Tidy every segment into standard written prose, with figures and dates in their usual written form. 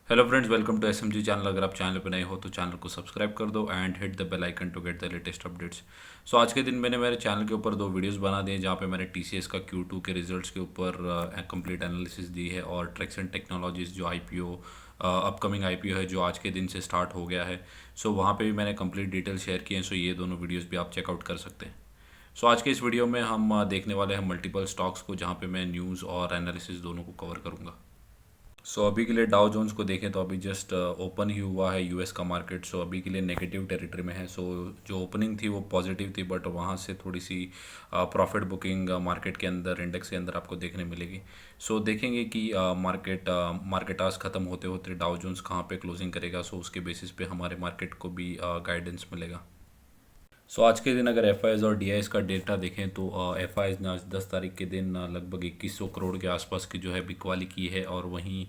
Hello friends, welcome to SMG channel. अगर आप channel पर नए हो तो चैनल को सब्सक्राइब कर दो and hit the bell icon to get the latest updates. So आज के दिन मैंने मेरे चैनल के ऊपर दो वीडियोस बना दिए जहाँ पे मैंने टीसीएस का Q2 के रिजल्ट्स के ऊपर कंप्लीट एनालिसिस दी है, और ट्रेक्सन टेक्नोलॉजीज़ जो आईपीओ अपकमिंग आईपीओ है जो आज के दिन से स्टार्ट हो गया है। सो वहाँ पे भी मैंने कंप्लीट डिटेल शेयर किए हैं। सो ये दोनों वीडियोज़ भी आप चेकआउट कर सकते हैं। सो आज के इस वीडियो में हम देखने वाले हैं मल्टीपल स्टॉक्स को, जहाँ पे मैं न्यूज़ और एनालिसिस दोनों को कवर करूँगा। सो अभी के लिए डाउ जोन्स को देखें तो अभी जस्ट ओपन ही हुआ है यूएस का मार्केट। सो अभी के लिए नेगेटिव टेरिटरी में है। सो जो ओपनिंग थी वो पॉजिटिव थी, बट वहाँ से थोड़ी सी प्रॉफिट बुकिंग मार्केट के अंदर, इंडेक्स के अंदर आपको देखने मिलेगी। सो देखेंगे कि मार्केट आज ख़त्म होते होते डाउ जोन्स कहाँ पे क्लोजिंग करेगा। सो उसके बेसिस पे हमारे मार्केट को भी गाइडेंस मिलेगा। सो आज के दिन अगर एफ और डी का डेटा देखें तो एफ ने आज 10 तारीख के दिन लगभग 2100 करोड़ के आसपास की जो है बिकवाली की है, और वहीं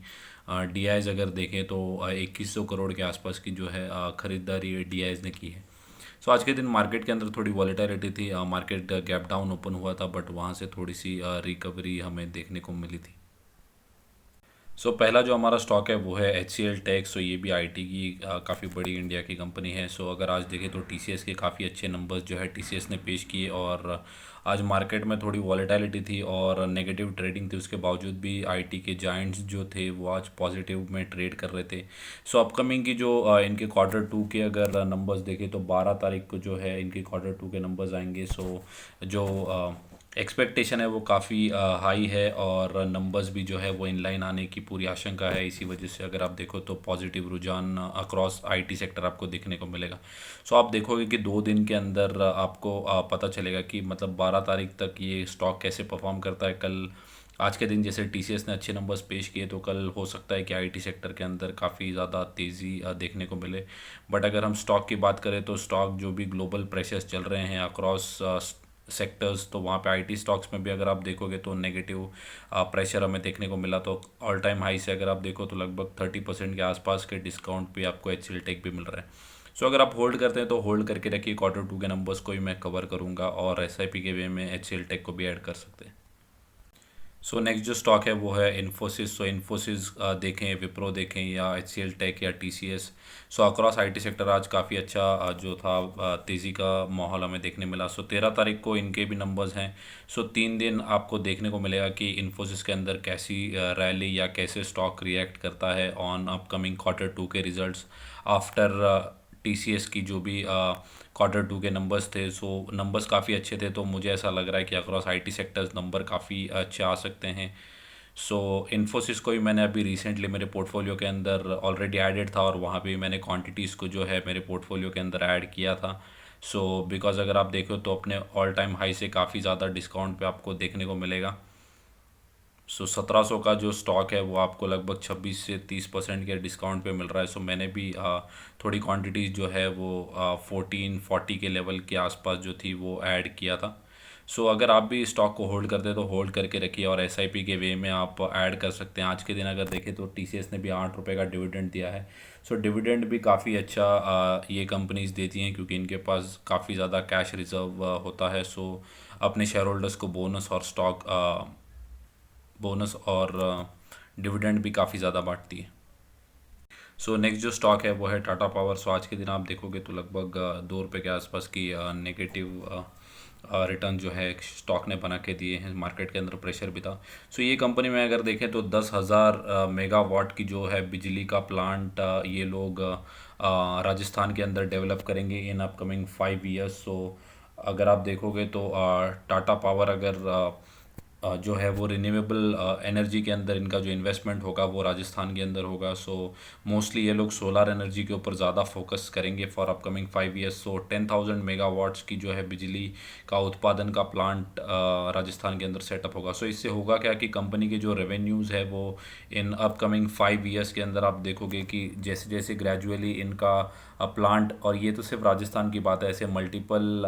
डी अगर देखें तो 2100 करोड़ के आसपास की जो है ख़रीदारी डी ने की है। सो आज के दिन मार्केट के अंदर थोड़ी वॉलेटिलिटी थी। मार्केट गैप डाउन ओपन हुआ था, बट वहाँ से थोड़ी सी रिकवरी हमें देखने को मिली थी। सो पहला जो हमारा स्टॉक है वो है एच सी एल टेक। सो ये भी आईटी की काफ़ी बड़ी इंडिया की कंपनी है। सो अगर आज देखें तो टीसीएस के काफ़ी अच्छे नंबर्स जो है टीसीएस ने पेश किए, और आज मार्केट में थोड़ी वॉलेटिलिटी थी और नेगेटिव ट्रेडिंग थी। उसके बावजूद भी आईटी के जायंट्स जो थे वो आज पॉजिटिव में ट्रेड कर रहे थे। सो अपकमिंग की जो इनके Q2 के अगर नंबर्स देखें तो 12 तारीख को जो है इनके Q2 के नंबर्स आएंगे। सो जो एक्सपेक्टेशन है वो काफ़ी हाई है, और नंबर्स भी जो है वो इनलाइन आने की पूरी आशंका है। इसी वजह से अगर आप देखो तो पॉजिटिव रुझान अक्रॉस आईटी सेक्टर आपको देखने को मिलेगा। सो आप देखोगे कि 2 दिन के अंदर आपको पता चलेगा कि मतलब 12 तारीख तक ये स्टॉक कैसे परफॉर्म करता है। कल आज के दिन जैसे टीसीएस ने अच्छे नंबर्स पेश किए तो कल हो सकता है कि आईटी सेक्टर के अंदर काफ़ी ज़्यादा तेज़ी देखने को मिले। बट अगर हम स्टॉक की बात करें तो स्टॉक जो भी ग्लोबल प्रेशर्स चल रहे हैं अक्रॉस सेक्टर्स, तो वहाँ पे आईटी स्टॉक्स में भी अगर आप देखोगे तो नेगेटिव प्रेशर हमें देखने को मिला। तो ऑल टाइम हाई से अगर आप देखो तो लगभग 30% के आसपास के डिस्काउंट पे आपको एच सी एल टेक भी मिल रहा है। सो अगर आप होल्ड करते हैं तो होल्ड करके रखिए। Q2 के नंबर्स को ही मैं कवर करूँगा, और एसआईपी के वे में एच सी एल टेक को भी ऐड कर सकते हैं। सो नेक्स्ट जो स्टॉक है वो है इन्फोसिस। सो इन्फोसिस देखें, विप्रो देखें, या एच सी एल टेक या T C S. So across IT sector आज काफ़ी अच्छा जो था तेज़ी का माहौल हमें देखने मिला। सो 13 तारीख को इनके भी नंबर्स हैं। सो 3 दिन आपको देखने को मिलेगा कि इन्फोसिस के अंदर कैसी रैली या कैसे स्टॉक रिएक्ट करता है ऑन अपकमिंग Q2 के रिजल्ट्स आफ्टर टीसीएस की जो भी Q2 के नंबर्स थे। सो नंबर्स काफ़ी अच्छे थे, तो मुझे ऐसा लग रहा है कि अक्रॉस आईटी सेक्टर्स नंबर काफ़ी अच्छे आ सकते हैं। सो इन्फोसिस को ही मैंने अभी रिसेंटली मेरे पोर्टफोलियो के अंदर ऑलरेडी एडेड था, और वहाँ पे भी मैंने क्वांटिटीज़ को जो है मेरे पोर्टफोलियो के अंदर ऐड किया था। सो बिकॉज़ अगर आप देखो तो अपने ऑल टाइम हाई से काफ़ी ज़्यादा डिस्काउंट पे आपको देखने को मिलेगा। सो 1700 का जो स्टॉक है वो आपको लगभग 26 से 30% के डिस्काउंट पे मिल रहा है। सो मैंने भी थोड़ी क्वांटिटीज़ जो है वो 1440 के लेवल के आसपास जो थी वो ऐड किया था। सो अगर आप भी स्टॉक को होल्ड करते हैं तो होल्ड करके रखिए, और एसआईपी के वे में आप ऐड कर सकते हैं। आज के दिन अगर देखें तो टीसीएस ने भी 8 रुपये का डिविडेंड दिया है। सो डिविडेंड भी काफ़ी अच्छा ये कंपनीज देती हैं, क्योंकि इनके पास काफ़ी ज़्यादा कैश रिजर्व होता है। सो अपने शेयर होल्डर्स को बोनस और डिविडेंड भी काफ़ी ज़्यादा बांटती है। सो नेक्स्ट जो स्टॉक है वो है टाटा पावर। सो आज के दिन आप देखोगे तो लगभग 2 रुपये के आसपास की नेगेटिव रिटर्न जो है स्टॉक ने बना के दिए हैं। मार्केट के अंदर प्रेशर भी था। सो ये कंपनी में अगर देखें तो 10,000 मेगावाट की जो है बिजली का प्लांट ये लोग राजस्थान के अंदर डेवलप करेंगे इन अपकमिंग 5 ईयर्स। सो अगर आप देखोगे तो टाटा पावर अगर जो है वो रिन्यूएबल एनर्जी के अंदर इनका जो इन्वेस्टमेंट होगा वो राजस्थान के अंदर होगा। सो मोस्टली ये लोग सोलर एनर्जी के ऊपर ज़्यादा फोकस करेंगे for upcoming 5 years. So 10,000 megawatts की जो है बिजली का उत्पादन का प्लांट राजस्थान के अंदर सेटअप होगा। सो इससे होगा क्या कि कंपनी के जो रेवेन्यूज़ है वो इन अपकमिंग 5 ईयर्स के अंदर आप देखोगे कि जैसे जैसे ग्रेजुअली इनका प्लांट, और ये तो सिर्फ राजस्थान की बात है, ऐसे मल्टीपल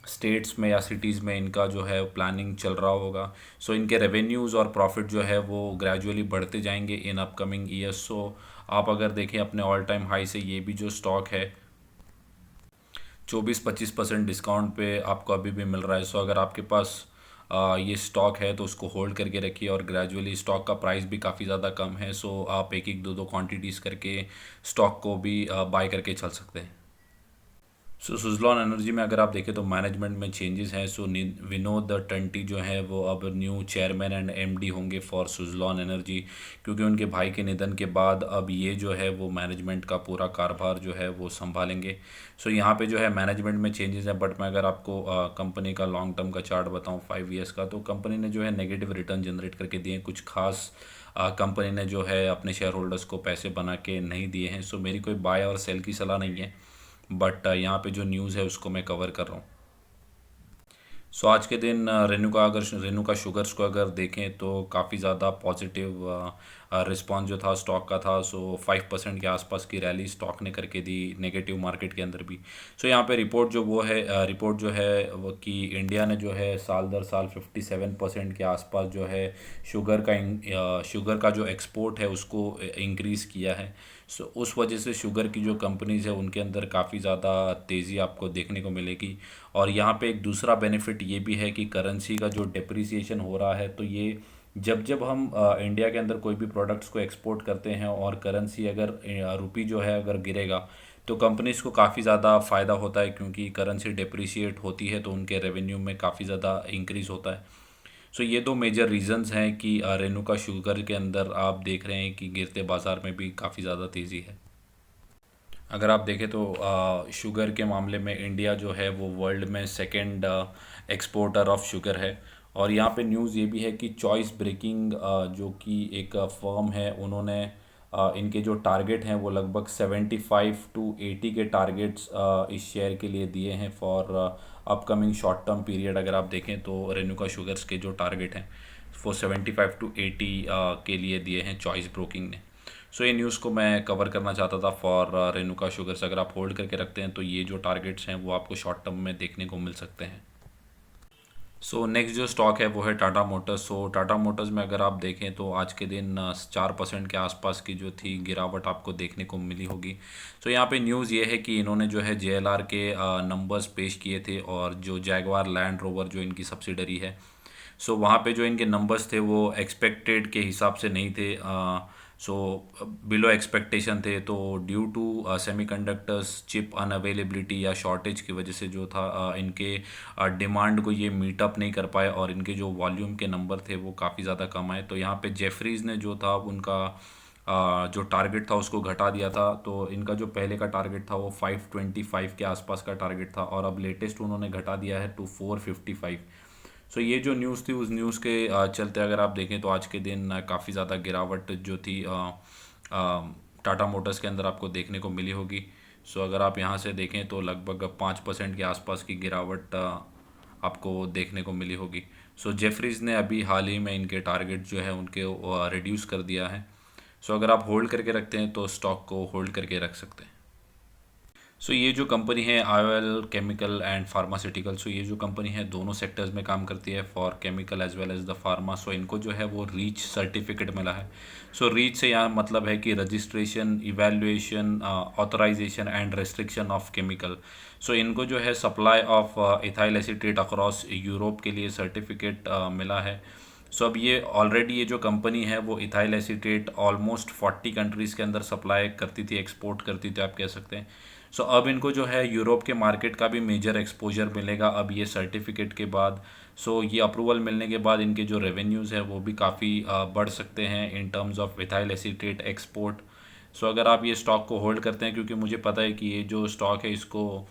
स्टेट्स में या सिटीज़ में इनका जो है प्लानिंग चल रहा होगा। सो इनके रेवेन्यूज़ और प्रॉफिट जो है वो ग्रेजुअली बढ़ते जाएंगे इन अपकमिंग ईयर्स। सो आप अगर देखें अपने ऑल टाइम हाई से ये भी जो स्टॉक है 24-25% डिस्काउंट पे आपको अभी भी मिल रहा है। सो अगर आपके पास ये स्टॉक है तो उसको होल्ड करके रखिए, और ग्रेजुअली स्टॉक का प्राइस भी काफ़ी ज़्यादा कम है, सो आप एक एक दो दो क्वांटिटीज़ करके स्टॉक को भी बाय करके चल सकते हैं। सो सुजलॉन एनर्जी में अगर आप देखें तो मैनेजमेंट में चेंजेस हैं। सो विनोद टंटी जो है वो अब न्यू चेयरमैन एंड एमडी होंगे फॉर सुजलॉन एनर्जी, क्योंकि उनके भाई के निधन के बाद अब ये जो है वो मैनेजमेंट का पूरा कारभार जो है वो संभालेंगे। सो यहाँ पे जो है मैनेजमेंट में चेंजेस है, बट मैं अगर आपको कंपनी का लॉन्ग टर्म का चार्ट बताऊँ 5 ईयर्स का, तो कंपनी ने जो है नेगेटिव रिटर्न जनरेट करके दिए हैं। कुछ खास कंपनी ने जो है अपने शेयर होल्डर्स को पैसे बना के नहीं दिए हैं। सो मेरी कोई बाय और सेल की सलाह नहीं है, बट यहाँ पे जो न्यूज़ है उसको मैं कवर कर रहा हूँ। सो आज के दिन रेणुका शुगर्स को अगर देखें तो काफ़ी ज़्यादा पॉजिटिव रिस्पॉन्स जो था स्टॉक का था। सो 5% के आसपास की रैली स्टॉक ने करके दी नेगेटिव मार्केट के अंदर भी। सो यहाँ पे रिपोर्ट जो है वो कि इंडिया ने जो है साल दर साल 57% के आसपास जो है शुगर का जो एक्सपोर्ट है उसको इंक्रीज़ किया है। सो उस वजह से शुगर की जो कंपनीज़ है उनके अंदर काफ़ी ज़्यादा तेज़ी आपको देखने को मिलेगी। और यहाँ पे एक दूसरा बेनिफिट ये भी है कि करेंसी का जो डिप्रिसिएशन हो रहा है, तो ये जब जब हम इंडिया के अंदर कोई भी प्रोडक्ट्स को एक्सपोर्ट करते हैं और करेंसी अगर रुपी जो है अगर गिरेगा, तो कंपनीज़ को काफ़ी ज़्यादा फ़ायदा होता है, क्योंकि करेंसी डिप्रिशिएट होती है तो उनके रेवेन्यू में काफ़ी ज़्यादा इंक्रीज़ होता है। सो ये दो मेजर रीजंस हैं कि रेणुका शुगर के अंदर आप देख रहे हैं कि गिरते बाज़ार में भी काफ़ी ज़्यादा तेज़ी है। अगर आप देखें तो शुगर के मामले में इंडिया जो है वो वर्ल्ड में सेकंड एक्सपोर्टर ऑफ शुगर है। और यहाँ पे न्यूज़ ये भी है कि चॉइस ब्रेकिंग जो कि एक फर्म है, उन्होंने इनके जो टारगेट हैं वो लगभग 75 to 80 के टारगेट्स इस शेयर के लिए दिए हैं for upcoming short term period. अगर आप देखें तो रेणुका शुगर्स के जो टारगेट हैं वो 75 to 80 के लिए दिए हैं चॉइस ब्रोकिंग ने। सो ये न्यूज़ को मैं कवर करना चाहता था फॉर रेणुका शुगर्स। अगर आप होल्ड करके रखते हैं तो ये जो टारगेट्स हैं वो आपको शॉर्ट टर्म में देखने को मिल सकते हैं। सो नेक्स्ट जो स्टॉक है वो है टाटा मोटर्स। सो टाटा मोटर्स में अगर आप देखें तो आज के दिन 4% के आसपास की जो थी गिरावट आपको देखने को मिली होगी। सो यहाँ पे न्यूज़ ये है कि इन्होंने जो है JLR के नंबर्स पेश किए थे, और जो जैगवार लैंड रोवर जो इनकी सब्सिडरी है, सो वहाँ पे जो इनके नंबर्स थे वो एक्सपेक्टेड के हिसाब से नहीं थे। सो बिलो एक्सपेक्टेशन थे, तो due to semiconductors chip unavailability या शॉर्टेज की वजह से जो था इनके डिमांड को ये मीटअप नहीं कर पाए, और इनके जो वॉल्यूम के नंबर थे वो काफ़ी ज़्यादा कम आए। तो यहाँ पे जेफरीज़ ने जो था उनका जो टारगेट था उसको घटा दिया था। तो इनका जो पहले का टारगेट था वो 525 के आसपास का टारगेट था, और अब लेटेस्ट उन्होंने घटा दिया है टू 455। सो ये जो न्यूज़ थी उस न्यूज़ के चलते अगर आप देखें तो आज के दिन काफ़ी ज़्यादा गिरावट जो थी टाटा मोटर्स के अंदर आपको देखने को मिली होगी। सो अगर आप यहाँ से देखें तो लगभग 5% के आसपास की गिरावट आपको देखने को मिली होगी। सो जेफरीज़ ने अभी हाल ही में इनके टारगेट जो है उनके रिड्यूस कर दिया है। सो अगर आप होल्ड करके रखते हैं तो स्टॉक को होल्ड करके रख सकते हैं। सो ये जो कंपनी है ऑयल केमिकल एंड फार्मास्यूटिकल, सो ये जो कंपनी है दोनों सेक्टर्स में काम करती है, for chemical as well as the pharma. So इनको जो है वो रीच सर्टिफिकेट मिला है। सो रीच से यहाँ मतलब है कि registration, evaluation, authorisation and restriction of chemical. So इनको जो है supply of ethyl acetate across Europe के लिए सर्टिफिकेट मिला है। सो अब ये जो कंपनी है वो इथाइल एसीटेट ऑलमोस्ट 40 कंट्रीज़ के अंदर सप्लाई करती थी, एक्सपोर्ट करती थी आप कह सकते हैं। सो अब इनको जो है यूरोप के मार्केट का भी मेजर एक्सपोजर मिलेगा अब ये सर्टिफिकेट के बाद। सो ये अप्रूवल मिलने के बाद इनके जो रेवेन्यूज़ है वो भी काफ़ी बढ़ सकते हैं in terms of ethyl acetate export. So अगर आप ये स्टॉक को होल्ड करते हैं, क्योंकि मुझे पता है कि ये जो स्टॉक है इसको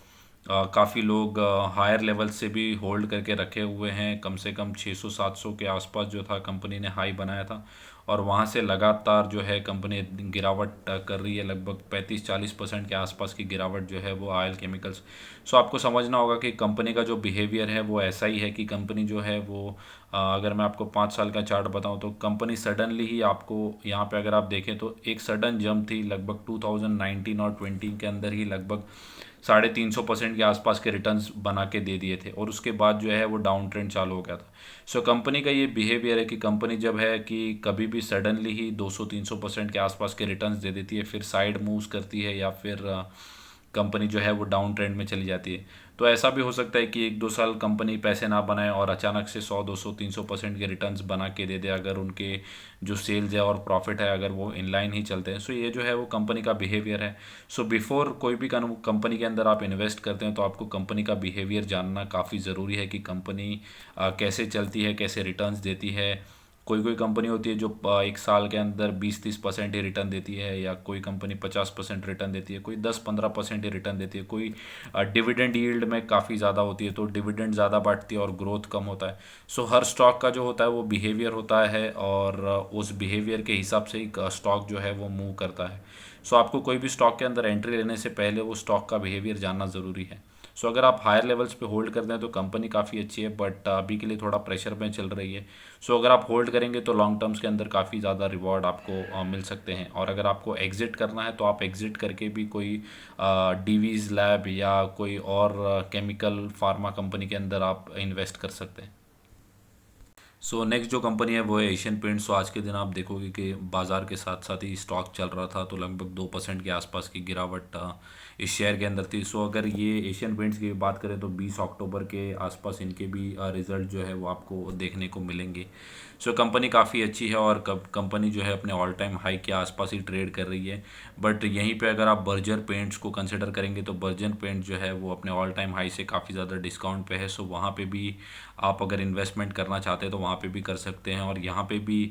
काफ़ी लोग हायर लेवल से भी होल्ड करके रखे हुए हैं। कम से कम 600-700 के आसपास जो था कंपनी ने हाई बनाया था, और वहाँ से लगातार जो है कंपनी गिरावट कर रही है। लगभग 35-40% के आसपास की गिरावट जो है वो ऑयल केमिकल्स। सो आपको समझना होगा कि कंपनी का जो बिहेवियर है वो ऐसा ही है कि कंपनी जो है वो अगर मैं आपको 5 साल का चार्ट बताऊं तो कंपनी सडनली ही आपको यहाँ पे अगर आप देखें तो एक सडन जंप थी लगभग 2019 और 20 के अंदर ही लगभग 350% के आसपास के रिटर्न्स बना के दे दिए थे, और उसके बाद जो है वो डाउन ट्रेंड चालू हो गया था। सो कंपनी का ये बिहेवियर है कि कंपनी जब है कि कभी भी सडनली ही 200-300% के आसपास के रिटर्न्स दे देती है, फिर साइड मूव्स करती है या फिर कंपनी जो है वो डाउन ट्रेंड में चली जाती है। तो ऐसा भी हो सकता है कि 1-2 साल कंपनी पैसे ना बनाए और अचानक से 100, 200, 300% के रिटर्न्स बना के दे दे, अगर उनके जो सेल्स है और प्रॉफिट है अगर वो इनलाइन ही चलते हैं। सो ये जो है वो कंपनी का बिहेवियर है। सो बिफोर कोई भी कंपनी के अंदर आप इन्वेस्ट करते हैं तो आपको कंपनी का बिहेवियर जानना काफ़ी ज़रूरी है कि कंपनी कैसे चलती है, कैसे रिटर्न्स देती है। कोई कोई कंपनी होती है जो 1 साल के अंदर 20-30% ही रिटर्न देती है, या कोई कंपनी 50% रिटर्न देती है, कोई 10-15% ही रिटर्न देती है, कोई डिविडेंड यील्ड में काफ़ी ज़्यादा होती है तो डिविडेंड ज़्यादा बढ़ती है और ग्रोथ कम होता है। सो हर स्टॉक का जो होता है वो बिहेवियर होता है, और उस बिहेवियर के हिसाब से ही स्टॉक जो है वो मूव करता है। सो आपको कोई भी स्टॉक के अंदर एंट्री लेने से पहले वो स्टॉक का बिहेवियर जानना ज़रूरी है। सो अगर आप हायर लेवल्स पे होल्ड करते हैं तो कंपनी काफ़ी अच्छी है, बट अभी के लिए थोड़ा प्रेशर में चल रही है। सो अगर आप होल्ड करेंगे तो लॉन्ग टर्म्स के अंदर काफ़ी ज़्यादा रिवॉर्ड आपको मिल सकते हैं। और अगर आपको एग्जिट करना है तो आप एग्जिट करके भी कोई डीवीज लैब या कोई और केमिकल फार्मा कंपनी के अंदर आप इन्वेस्ट कर सकते हैं। सो नेक्स्ट जो कंपनी है वो है एशियन पेंट्स। सो आज के दिन आप देखोगे कि बाज़ार के साथ साथ ही स्टॉक चल रहा था, तो लगभग 2% के आसपास की गिरावट इस शेयर के अंदर थी। सो अगर ये एशियन पेंट्स की बात करें तो 20 अक्टूबर के आसपास इनके भी रिज़ल्ट जो है वो आपको देखने को मिलेंगे। सो कंपनी काफ़ी अच्छी है और कंपनी जो है अपने ऑल टाइम हाई के आसपास ही ट्रेड कर रही है। बट यहीं पे अगर आप बर्जर पेंट्स को कंसिडर करेंगे तो बर्जर पेंट जो है वो अपने ऑल टाइम हाई से काफ़ी ज़्यादा डिस्काउंट पे है। सो वहाँ पे भी आप अगर इन्वेस्टमेंट करना चाहते हैं तो वहाँ पे भी कर सकते हैं। और यहाँ पे भी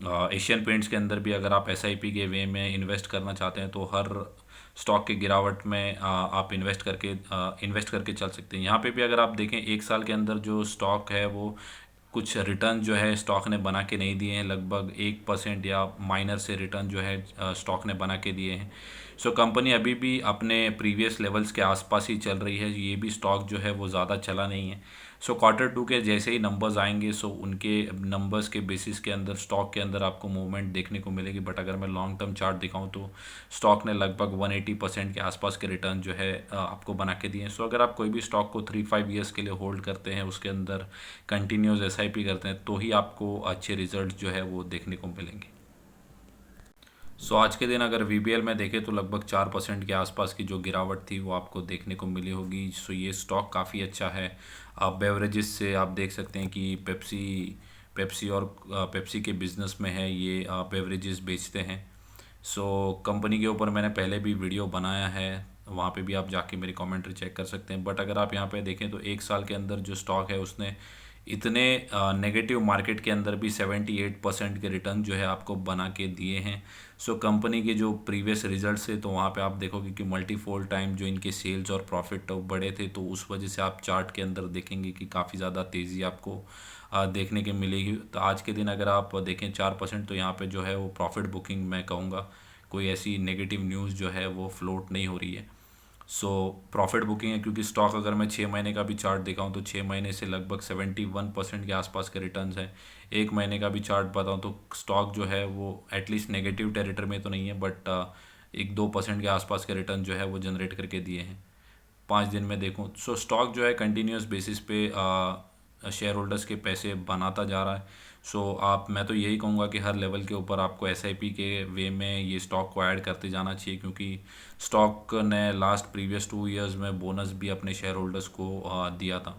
एशियन पेंट्स के अंदर भी अगर आप एसआईपी के वे में इन्वेस्ट करना चाहते हैं तो हर स्टॉक के गिरावट में आप इन्वेस्ट करके चल सकते हैं। यहाँ पे भी अगर आप देखें 1 साल के अंदर जो स्टॉक है वो कुछ रिटर्न जो है स्टॉक ने बना के नहीं दिए हैं, लगभग 1% या माइनर से रिटर्न जो है स्टॉक ने बना के दिए हैं। सो कंपनी अभी भी अपने प्रीवियस लेवल्स के आसपास ही चल रही है, ये भी स्टॉक जो है वो ज़्यादा चला नहीं है। सो Q2 के जैसे ही नंबर्स आएंगे सो उनके नंबर्स के बेसिस के अंदर स्टॉक के अंदर आपको मूवमेंट देखने को मिलेगी। बट अगर मैं लॉन्ग टर्म चार्ट दिखाऊं तो स्टॉक ने लगभग 180% के आसपास के रिटर्न जो है आपको बना के दिए हैं। सो अगर आप कोई भी स्टॉक को 3-5 ईयर्स के लिए होल्ड करते हैं, उसके अंदर कंटिन्यूस एसआईपी करते हैं, तो ही आपको अच्छे रिजल्ट जो है वो देखने को मिलेंगे। सो आज के दिन अगर वीबीएल में देखें तो लगभग 4% के आसपास की जो गिरावट थी वो आपको देखने को मिली होगी। सो ये स्टॉक काफ़ी अच्छा है। आप बेवरेजेस से आप देख सकते हैं कि पेप्सी पेप्सी और पेप्सी के बिज़नेस में है, ये बेवरेजेस बेचते हैं। सो कंपनी के ऊपर मैंने पहले भी वीडियो बनाया है, वहाँ पे भी आप जाके मेरी कमेंट्री चेक कर सकते हैं। बट अगर आप यहाँ पे देखें तो 1 साल के अंदर जो स्टॉक है उसने इतने नेगेटिव मार्केट के अंदर भी 78% के रिटर्न जो है आपको बना के दिए हैं। सो कंपनी के जो प्रीवियस रिजल्ट्स है तो वहाँ पे आप देखोगे कि मल्टीफोल्ड टाइम जो इनके सेल्स और प्रॉफिट बड़े थे, तो उस वजह से आप चार्ट के अंदर देखेंगे कि काफ़ी ज़्यादा तेज़ी आपको देखने के मिलेगी। तो आज के दिन अगर आप देखें 4%, तो यहाँ पे जो है वो प्रॉफिट बुकिंग मैं कहूँगा, कोई ऐसी नेगेटिव न्यूज़ जो है वो फ्लोट नहीं हो रही है। सो प्रॉफिट बुकिंग है क्योंकि स्टॉक अगर मैं 6 महीने का भी चार्ट दिखाऊं तो 6 महीने से लगभग 71% के आसपास के रिटर्न्स हैं। 1 महीने का भी चार्ट बताऊं तो स्टॉक जो है वो एटलीस्ट नेगेटिव टेरिटरी में तो नहीं है, बट 1-2% के आसपास के रिटर्न जो है वो जनरेट करके दिए हैं 5 दिन में देखूं। सो स्टॉक जो है कंटिन्यूस बेसिस पे शेयर होल्डर्स के पैसे बनाता जा रहा है। सो मैं तो यही कहूँगा कि हर लेवल के ऊपर आपको एसआईपी के वे में ये स्टॉक को ऐड करते जाना चाहिए, क्योंकि स्टॉक ने लास्ट प्रीवियस 2 ईयर्स में बोनस भी अपने शेयर होल्डर्स को दिया था।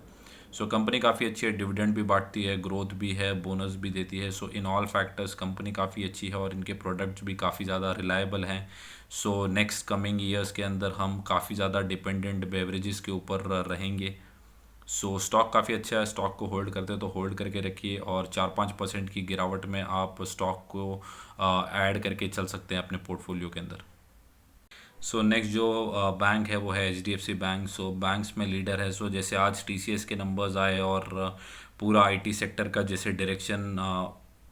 सो कंपनी काफ़ी अच्छी है, डिविडेंड भी बांटती है, ग्रोथ भी है, बोनस भी देती है। सो इन ऑल फैक्टर्स कंपनी काफ़ी अच्छी है और इनके प्रोडक्ट्स भी काफ़ी ज़्यादा रिलायबल हैं। सो नेक्स्ट कमिंग ईयर्स के अंदर हम काफ़ी ज़्यादा डिपेंडेंट बेवरेजेस के ऊपर रहेंगे। सो स्टॉक काफ़ी अच्छा है, स्टॉक को होल्ड करते हैं तो होल्ड करके रखिए, और 4-5% की गिरावट में आप स्टॉक को ऐड करके चल सकते हैं अपने पोर्टफोलियो के अंदर। सो नेक्स्ट जो बैंक है वो है एचडीएफसी बैंक। सो बैंक्स में लीडर है। सो जैसे आज टीसीएस के नंबर्स आए और पूरा आईटी सेक्टर का जैसे डायरेक्शन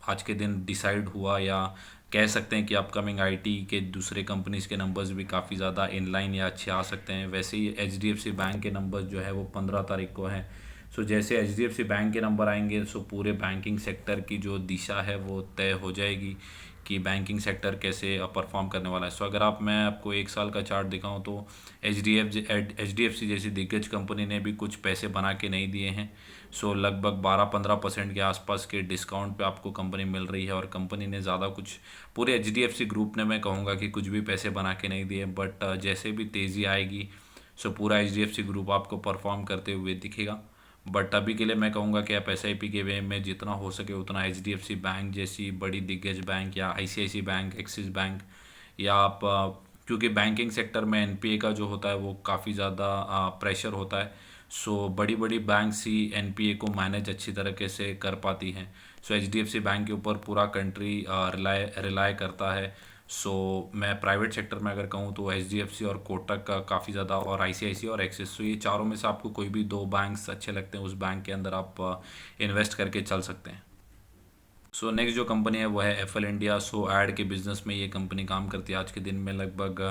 आज के दिन डिसाइड हुआ, या कह सकते हैं कि अपकमिंग आईटी के दूसरे कंपनीज के नंबर्स भी काफ़ी ज़्यादा इनलाइन या अच्छे आ सकते हैं। वैसे ही एचडीएफसी बैंक के नंबर्स जो है वो 15 तारीख को हैं। सो जैसे एचडीएफसी बैंक के नंबर आएंगे सो पूरे बैंकिंग सेक्टर की जो दिशा है वो तय हो जाएगी कि बैंकिंग सेक्टर कैसे परफॉर्म करने वाला है। सो अगर मैं आपको एक साल का चार्ट दिखाऊं तो एच डी एफ सी जैसी दिग्गज कंपनी ने भी कुछ पैसे बना के नहीं दिए हैं। सो लगभग 12-15% के आसपास के डिस्काउंट पे आपको कंपनी मिल रही है, और कंपनी ने ज़्यादा कुछ, पूरे H D F C group ने, मैं कहूँगा कि कुछ भी पैसे बना के नहीं दिए। बट जैसे भी तेज़ी आएगी सो पूरा H D F C group आपको परफॉर्म करते हुए दिखेगा। बट अभी के लिए मैं कहूँगा कि आप एस आई पी के वे में जितना हो सके उतना H D F C bank जैसी बड़ी दिग्गज बैंक, या I C I C bank, Axis bank, या आप क्योंकि बैंकिंग सेक्टर में एन पी ए का जो होता है वो काफ़ी ज़्यादा प्रेशर होता है। सो बड़ी बड़ी बैंक्स ही एन पी ए को मैनेज अच्छी तरीके से कर पाती हैं। So H D F C bank के ऊपर पूरा कंट्री रिलाय करता है। सो मैं प्राइवेट सेक्टर में अगर कहूँ तो एच डी एफ सी और कोटक का काफ़ी ज़्यादा, और आई सी आई सी और एक्सिस, सो ये चारों में से आपको कोई भी दो बैंक्स अच्छे लगते हैं, उस बैंक के अंदर आप इन्वेस्ट करके चल सकते हैं। सो नेक्स्ट जो कंपनी है वो है एफ एल इंडिया। सो ऐड के बिज़नेस में ये कंपनी काम करती है। आज के दिन में लगभग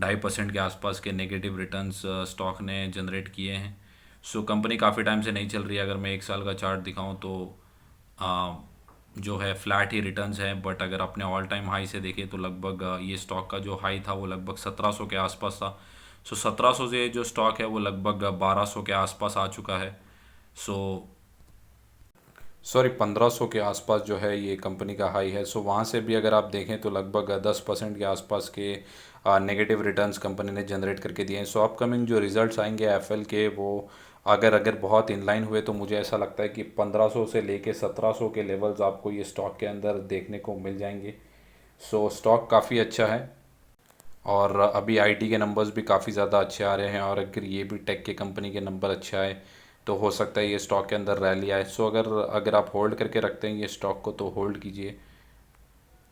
2.5% के आसपास के नेगेटिव रिटर्न्स स्टॉक ने जनरेट किए हैं। सो कंपनी काफ़ी टाइम से नहीं चल रही है। अगर मैं एक साल का चार्ट दिखाऊं तो आ, जो है फ्लैट ही रिटर्न्स है। बट अगर अपने ऑल टाइम हाई से देखें तो लगभग ये स्टॉक का जो हाई था वो लगभग 1700 के आसपास था। सो 1700 से जो स्टॉक है वो लगभग 1200 के आसपास आ चुका है। सो सॉरी 1500 के आसपास जो है ये कंपनी का हाई है। सो वहाँ से भी अगर आप देखें तो लगभग 10% के आसपास के नेगेटिव रिटर्न्स कंपनी ने जनरेट करके दिए हैं। सो अपकमिंग जो रिजल्ट्स आएंगे एफएल के, वो अगर अगर बहुत इनलाइन हुए तो मुझे ऐसा लगता है कि 1500 से लेके 1700 के लेवल्स आपको ये स्टॉक के अंदर देखने को मिल जाएंगे। सो स्टॉक काफ़ी अच्छा है, और अभी आईटी के नंबर्स भी काफ़ी ज़्यादा अच्छे आ रहे हैं, और अगर ये भी टेक के कंपनी के नंबर अच्छे आए तो हो सकता है ये स्टॉक के अंदर रैली आए। सो अगर अगर आप होल्ड करके रखते हैं ये स्टॉक को तो होल्ड कीजिए,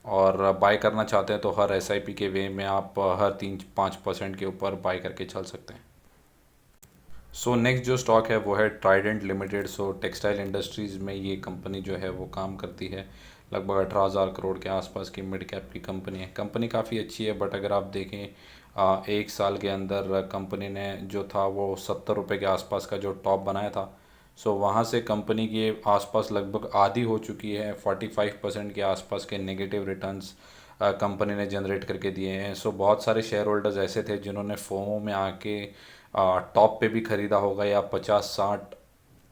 और बाय करना चाहते हैं तो हर एसआईपी के वे में आप हर 3-5% के ऊपर बाय करके चल सकते हैं। सो नेक्स्ट जो स्टॉक है वो है ट्राइडेंट लिमिटेड। सो टेक्सटाइल इंडस्ट्रीज़ में ये कंपनी जो है वो काम करती है। लगभग 18,000 करोड़ के आसपास की मिड कैप की कंपनी है। कंपनी काफ़ी अच्छी है, बट अगर आप देखें एक साल के अंदर कंपनी ने जो था वो 70 रुपये के आसपास का जो टॉप बनाया था, सो वहाँ से कंपनी के आसपास लगभग आधी हो चुकी है। 45% के आसपास के नेगेटिव रिटर्न्स कंपनी ने जनरेट करके दिए हैं। सो बहुत सारे शेयर होल्डर्स ऐसे थे जिन्होंने फोमो में आके टॉप पे भी ख़रीदा होगा, या 50-60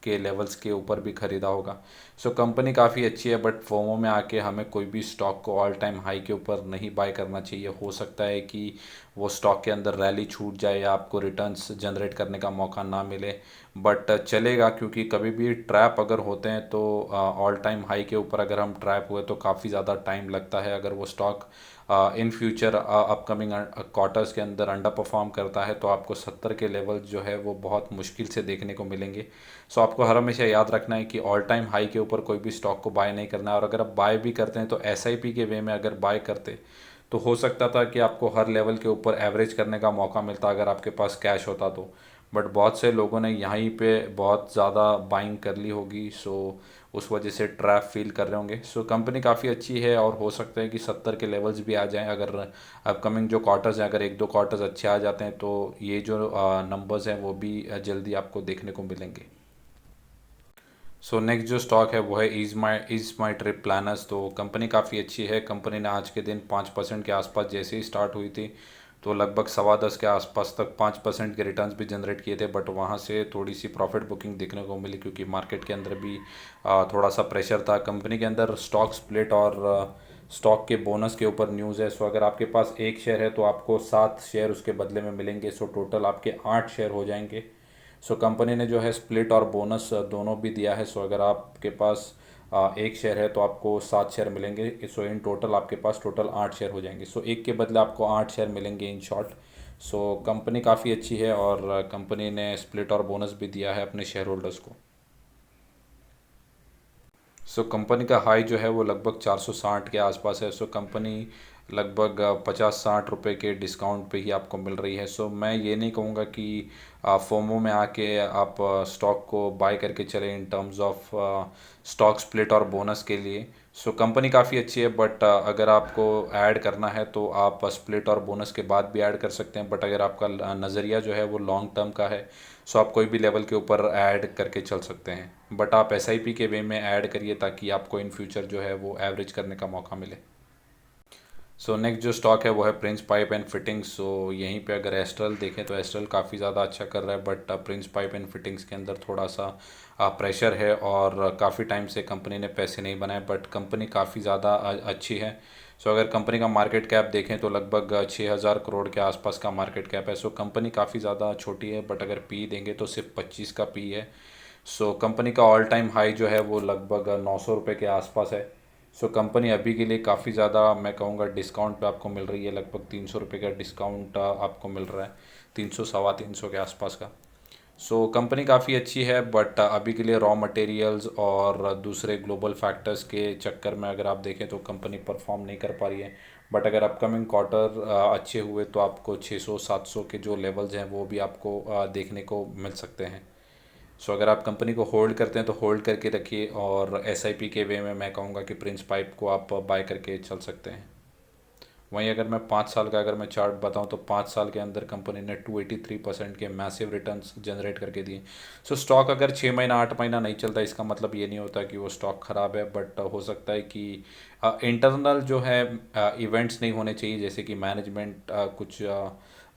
के लेवल्स के ऊपर भी ख़रीदा होगा। सो कंपनी काफ़ी अच्छी है, बट फोमो में आके हमें कोई भी स्टॉक को ऑल टाइम हाई के ऊपर नहीं बाय करना चाहिए। हो सकता है कि वो स्टॉक के अंदर रैली छूट जाए या आपको रिटर्न्स जनरेट करने का मौका ना मिले, बट चलेगा, क्योंकि कभी भी ट्रैप अगर होते हैं तो ऑल टाइम हाई के ऊपर अगर हम ट्रैप हुए तो काफ़ी ज़्यादा टाइम लगता है। अगर वो stock in future upcoming quarters के अंदर अंडर परफॉर्म करता है तो आपको 70 के लेवल जो है वो बहुत मुश्किल से देखने को मिलेंगे। सो आपको हर हमेशा याद रखना है कि ऑल टाइम हाई के ऊपर कोई भी स्टॉक को बाय नहीं करना है, और अगर आप बाय भी करते हैं तो एसआईपी के वे में अगर बाय करते तो हो सकता था कि आपको हर लेवल के ऊपर एवरेज करने का मौका मिलता अगर आपके पास कैश होता तो। बट बहुत से लोगों ने यहीं पे बहुत ज़्यादा बाइंग कर ली होगी, सो उस वजह से ट्रैप फील कर रहे होंगे। सो कंपनी काफ़ी अच्छी है, और हो सकता है कि 70 के लेवल्स भी आ जाएं अगर अपकमिंग जो क्वार्टर्स हैं, अगर एक दो क्वार्टर्स अच्छे आ जाते हैं तो ये जो नंबर्स हैं वो भी जल्दी आपको देखने को मिलेंगे। सो नेक्स्ट जो स्टॉक है वो है इज़ माई ट्रिप प्लानर्स। तो कंपनी काफ़ी अच्छी है। कंपनी ने आज के दिन 5% के आसपास जैसे ही स्टार्ट हुई थी तो लगभग 10.15 के आसपास तक 5% के रिटर्न्स भी जनरेट किए थे, बट वहाँ से थोड़ी सी प्रॉफिट बुकिंग देखने को मिली क्योंकि मार्केट के अंदर भी थोड़ा सा प्रेशर था। कंपनी के अंदर स्टॉक स्प्लिट और स्टॉक के बोनस के ऊपर न्यूज़ है। सो अगर आपके पास एक शेयर है तो आपको 7 शेयर उसके बदले में मिलेंगे। सो टोटल आपके 8 शेयर हो जाएंगे। सो कंपनी ने जो है स्प्लिट और बोनस दोनों भी दिया है। सो अगर आपके पास एक शेयर है तो आपको 7 शेयर मिलेंगे। सो इन टोटल आपके पास टोटल 8 शेयर हो जाएंगे। सो एक के बदले आपको 8 शेयर मिलेंगे इन शॉर्ट। सो कंपनी काफ़ी अच्छी है, और कंपनी ने स्प्लिट और बोनस भी दिया है अपने शेयर होल्डर्स को। सो कंपनी का हाई जो है वो लगभग 460 के आसपास है। सो कंपनी लगभग 50-60 रुपये के डिस्काउंट पे ही आपको मिल रही है। सो मैं ये नहीं कहूँगा कि फोमो में आके आप स्टॉक को बाय करके चले इन टर्म्स ऑफ स्टॉक स्प्लिट और बोनस के लिए। सो कंपनी काफ़ी अच्छी है, बट अगर आपको ऐड करना है तो आप स्प्लिट और बोनस के बाद भी ऐड कर सकते हैं। बट अगर आपका नज़रिया जो है वो लॉन्ग टर्म का है सो आप कोई भी लेवल के ऊपर ऐड करके चल सकते हैं, बट आप एसआईपी के वे में ऐड करिए ताकि आपको इन फ्यूचर जो है वो एवरेज करने का मौका मिले। सो नेक्स्ट जो स्टॉक है वो है प्रिंस पाइप एंड फिटिंग्स। सो यहीं पे अगर एस्ट्रल देखें तो एस्ट्रल काफ़ी ज़्यादा अच्छा कर रहा है, but Prince pipe and fittings के अंदर थोड़ा सा प्रेशर है और काफ़ी टाइम से कंपनी ने पैसे नहीं बनाए, बट कंपनी काफ़ी ज़्यादा अच्छी है। सो अगर कंपनी का मार्केट कैप देखें तो लगभग 6,000 करोड़ के आसपास का मार्केट कैप है। सो कंपनी काफ़ी ज़्यादा छोटी है, बट अगर पी देंगे तो सिर्फ 25 का पी है। सो कंपनी का ऑल टाइम हाई जो है वो लगभग 900 रुपये के आसपास है। सो कंपनी अभी के लिए काफ़ी ज़्यादा मैं कहूँगा डिस्काउंट पे आपको मिल रही है, लगभग 300 रुपये का डिस्काउंट आपको मिल रहा है, 300 सवा 300 के आसपास का। सो कंपनी काफ़ी अच्छी है, बट अभी के लिए रॉ मटेरियल्स और दूसरे ग्लोबल फैक्टर्स के चक्कर में अगर आप देखें तो कंपनी परफॉर्म नहीं कर पा रही है। बट अगर अपकमिंग क्वार्टर अच्छे हुए तो आपको 600-700 के जो लेवल्स हैं वो भी आपको देखने को मिल सकते हैं। सो अगर आप कंपनी को होल्ड करते हैं तो होल्ड करके रखिए, और एसआईपी के वे में मैं कहूँगा कि प्रिंस पाइप को आप बाय करके चल सकते हैं। वहीं अगर मैं 5 साल का अगर मैं चार्ट बताऊं तो 5 साल के अंदर कंपनी ने 283% के मैसिव रिटर्न्स जनरेट करके दिए। सो स्टॉक अगर 6 महीना 8 महीना नहीं चलता इसका मतलब ये नहीं होता कि वो स्टॉक ख़राब है, बट हो सकता है कि इंटरनल जो है इवेंट्स नहीं होने चाहिए, जैसे कि मैनेजमेंट कुछ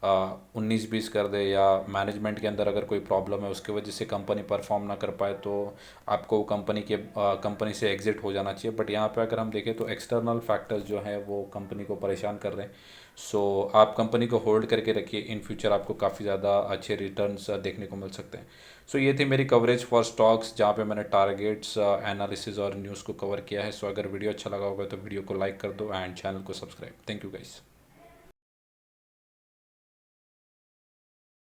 19-20 कर दे, या मैनेजमेंट के अंदर अगर कोई प्रॉब्लम है उसके वजह से कंपनी परफॉर्म ना कर पाए, तो आपको कंपनी से एग्ज़िट हो जाना चाहिए। बट यहाँ पे अगर हम देखें तो एक्सटर्नल फैक्टर्स जो हैं वो कंपनी को परेशान कर रहे हैं। सो आप कंपनी को होल्ड करके रखिए, इन फ्यूचर आपको काफ़ी ज़्यादा अच्छे रिटर्न्स देखने को मिल सकते हैं। सो ये थी मेरी कवरेज फॉर स्टॉक्स, जहाँ पे मैंने टारगेट्स, एनालिसिस और न्यूज़ को कवर किया है। सो अगर वीडियो अच्छा लगा होगा तो वीडियो को लाइक कर दो एंड चैनल को सब्सक्राइब। Thank you guys.